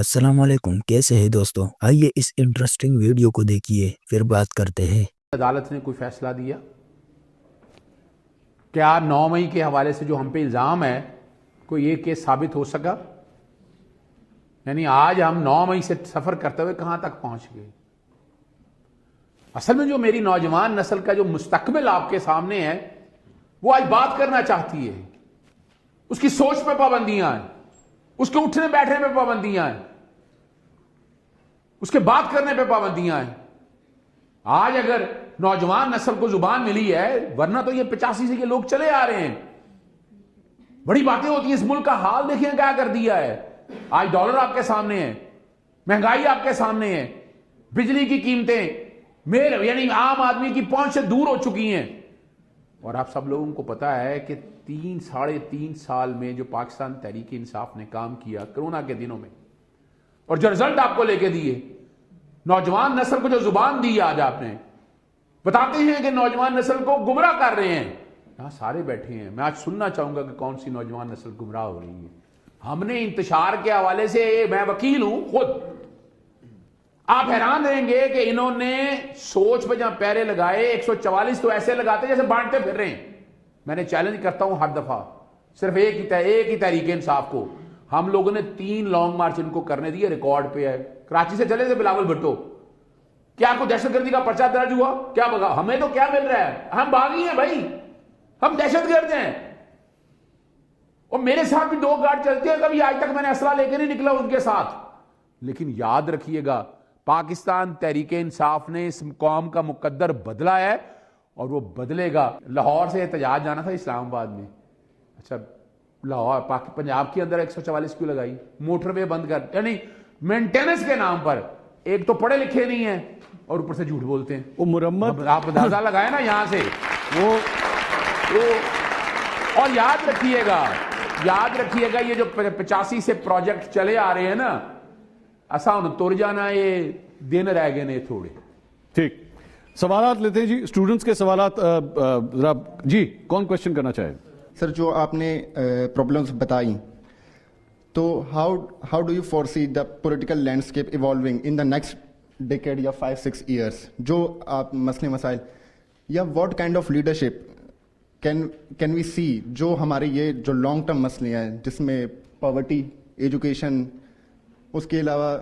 السلام علیکم، کیسے ہیں دوستو؟ آئیے اس انٹرسٹنگ ویڈیو کو دیکھیے پھر بات کرتے ہیں۔ عدالت نے کوئی فیصلہ دیا؟ کیا 9 مئی کے حوالے سے جو ہم پہ الزام ہے کوئی یہ کیس ثابت ہو سکا؟ یعنی آج ہم 9 مئی سے سفر کرتے ہوئے کہاں تک پہنچ گئے؟ اصل میں جو میری نوجوان نسل کا جو مستقبل آپ کے سامنے ہے وہ آج بات کرنا چاہتی ہے، اس کی سوچ پہ پابندیاں ہیں، اس کے اٹھنے بیٹھنے پہ پابندیاں ہیں، اس کے بات کرنے پہ پابندیاں ہیں۔ آج اگر نوجوان نسل کو زبان ملی ہے، ورنہ تو یہ 85 سے یہ لوگ چلے آ رہے ہیں۔ بڑی باتیں ہوتی ہیں، اس ملک کا حال دیکھیں کیا کر دیا ہے۔ آج ڈالر آپ کے سامنے ہے، مہنگائی آپ کے سامنے ہے، بجلی کی قیمتیں یعنی عام آدمی کی پہنچ سے دور ہو چکی ہیں۔ اور آپ سب لوگوں کو پتا ہے کہ 3-3.5 سال میں جو پاکستان تحریک انصاف نے کام کیا کرونا کے دنوں میں، اور جو رزلٹ آپ کو لے کے دیے، نوجوان نسل کو جو زبان دی آج آپ نے، بتاتے ہیں کہ نوجوان نسل کو گمراہ کر رہے ہیں۔ یہاں سارے بیٹھے ہیں، میں آج سننا چاہوں گا کہ کون سی نوجوان نسل گمراہ ہو رہی ہے۔ ہم نے انتشار کے حوالے سے، میں وکیل ہوں خود، آپ حیران رہیں گے کہ انہوں نے سوچ پہ جہاں پیرے لگائے 144 تو ایسے لگاتے جیسے بانٹتے پھر رہے ہیں۔ میں نے چیلنج کرتا ہوں ہر دفعہ، صرف ایک ہی تحریک انصاف کو، ہم لوگوں نے 3 لانگ مارچ ان کو کرنے دیے، ریکارڈ پہ ہے۔ کراچی سے چلے تھے بلاول بھٹو، کیا کوئی دہشت گردی کا پرچہ درج ہوا؟ کیا بگا؟ ہمیں تو کیا مل رہا ہے؟ ہم باغی ہیں بھائی، ہم دہشت گرد ہیں۔ اور میرے ساتھ بھی 2 گارڈ چلتے ہیں، کبھی آج تک میں نے اسلحہ لے کے نہیں نکلا ان کے ساتھ۔ لیکن یاد رکھیے گا، پاکستان تحریک انصاف نے اس قوم کا مقدر بدلا ہے اور وہ بدلے گا۔ لاہور سے احتجاج جانا تھا اسلام آباد میں، اچھا لاہور پنجاب کے اندر 144 کیوں لگائی؟ موٹر وے بند کر، یعنی مینٹیننس کے نام پر ایک تو پڑھے لکھے نہیں ہیں اور اوپر سے جھوٹ بولتے ہیں۔ وہ مرمت آپ اندازہ لگائے نا یہاں سے وہ اور یاد رکھیے گا یہ جو 85 سے پروجیکٹ چلے آ رہے ہیں نا، ایسا ہوں تر جانا، یہ دن رہ گئے نے تھوڑے۔ ٹھیک، سوالات لیتے ہیں جی، اسٹوڈنٹس کے سوالات ذرا جی کون کوشچن کرنا چاہے؟ سر، جو آپ نے پرابلمس بتائی، تو how do you foresee the political landscape evolving in the next decade یا 5-6 ایئرس؟ جو آپ مسئلے مسائل یا what kind of leadership can we see, جو ہمارے یہ جو لانگ ٹرم مسئلے ہیں جس میں پاورٹی، ایجوکیشن، اس کے علاوہ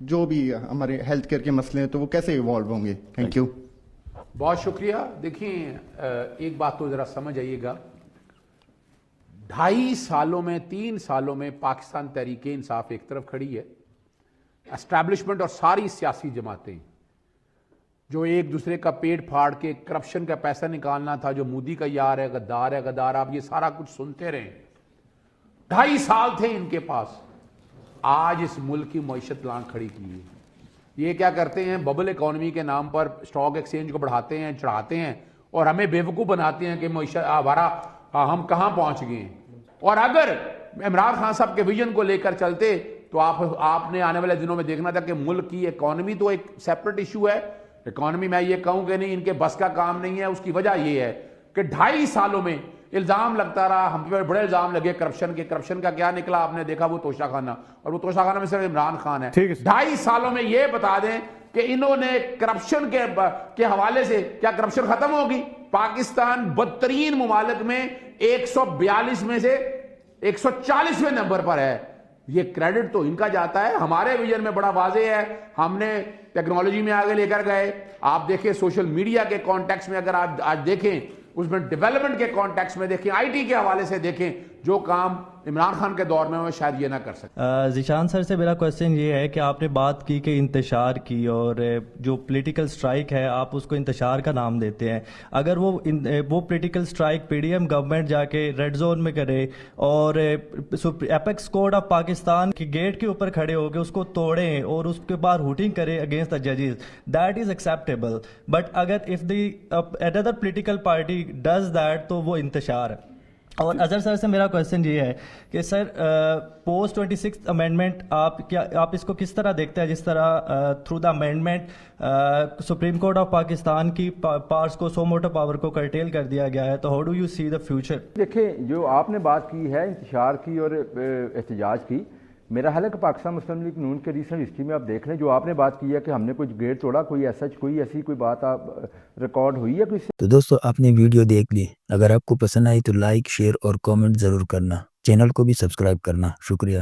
جو بھی ہمارے ہیلتھ کیئر کے مسئلے ہیں، تو وہ کیسے ایوالو ہوں گے؟ تھینک یو، بہت شکریہ۔ دیکھیں، ایک بات تو ذرا سمجھ آئیے گا، 2.5 سالوں میں 3 سالوں میں پاکستان تحریک انصاف ایک طرف کھڑی ہے، اسٹیبلشمنٹ اور ساری سیاسی جماعتیں جو ایک دوسرے کا پیٹ پھاڑ کے کرپشن کا پیسہ نکالنا تھا، جو مودی کا یار ہے، غدار، آپ یہ سارا کچھ سنتے رہے۔ 2.5 سال تھے ان کے پاس، آج اس ملک کی معیشت لانگ کھڑی کی ہے۔ یہ کیا کرتے ہیں؟ ببل اکانومی کے نام پر اسٹاک ایکسچینج کو بڑھاتے ہیں، چڑھاتے ہیں اور ہمیں بیوقوف بناتے ہیں کہ معیشت ہم کہاں پہنچ گئے ہیں۔ اور اگر عمران خان صاحب کے ویژن کو لے کر چلتے تو آپ نے آنے والے دنوں میں دیکھنا تھا کہ ملک کی اکانومی تو ایک سیپریٹ ایشو ہے، اکانومی میں یہ کہوں کہ نہیں ان کے بس کا کام نہیں ہے۔ اس کی وجہ یہ ہے کہ 2.5 سالوں میں الزام لگتا رہا، ہم پہ بڑے الزام لگے کرپشن کے۔ کرپشن کا کیا نکلا؟ آپ نے دیکھا وہ توشہ خانہ، اور وہ توشہ خانہ میں صرف عمران خان ہے۔ 2.5 سالوں میں یہ بتا دیں کہ انہوں نے کرپشن کے حوالے سے کیا کرپشن ختم ہوگی؟ پاکستان بدترین ممالک میں 142 میں سے 140ویں نمبر پر ہے۔ یہ کریڈٹ تو ان کا جاتا ہے، ہمارے ویژن میں بڑا واضح ہے۔ ہم نے ٹیکنالوجی میں آگے لے کر گئے، آپ دیکھیں سوشل میڈیا کے کانٹیکس میں، اگر آپ آج دیکھیں اس میں ڈیولپمنٹ کے کانٹیکس میں دیکھیں، آئی ٹی کے حوالے سے دیکھیں، جو کام عمران خان کے دور میں وہ شاید یہ نہ کر سکتے۔ ذیشان سر سے میرا کویسچن یہ ہے کہ آپ نے بات کی کہ انتشار کی، اور جو پولیٹیکل سٹرائک ہے آپ اس کو انتشار کا نام دیتے ہیں۔ اگر وہ political strike P D M government جا کے ریڈ زون میں کرے اور ایپیکس کورٹ آف پاکستان کے گیٹ کے اوپر کھڑے ہو کے اس کو توڑیں اور اس کے بعد ہوٹنگ کرے اگینسٹ دا ججز، دیٹ از ایکسیپٹیبل۔ بٹ اگر if the another political party does that تو وہ انتشار ہے۔ اور اظہر سر سے میرا کویسچن یہ ہے کہ سر پوسٹ 26 امینڈمنٹ آپ اس کو کس طرح دیکھتے ہیں؟ جس طرح through the amendment Supreme Court of Pakistan کی پارٹس کو، سو موٹو پاور کو کرٹیل کر دیا گیا ہے، تو how do you see the future? دیکھیں، جو آپ نے بات کی ہے انتشار کی اور احتجاج کی، میرا خیال ہے کہ پاکستان مسلم لیگ نون کے ریسنٹ ہسٹری میں آپ دیکھ لیں، جو آپ نے بات کی ہے کہ ہم نے کوئی گیٹ توڑا، کوئی ایسا کوئی ایسی کوئی بات آپ ریکارڈ ہوئی ہے کوئی؟ تو دوستو آپ نے ویڈیو دیکھ لی، اگر آپ کو پسند آئی تو لائک شیئر اور کامنٹ ضرور کرنا، چینل کو بھی سبسکرائب کرنا، شکریہ۔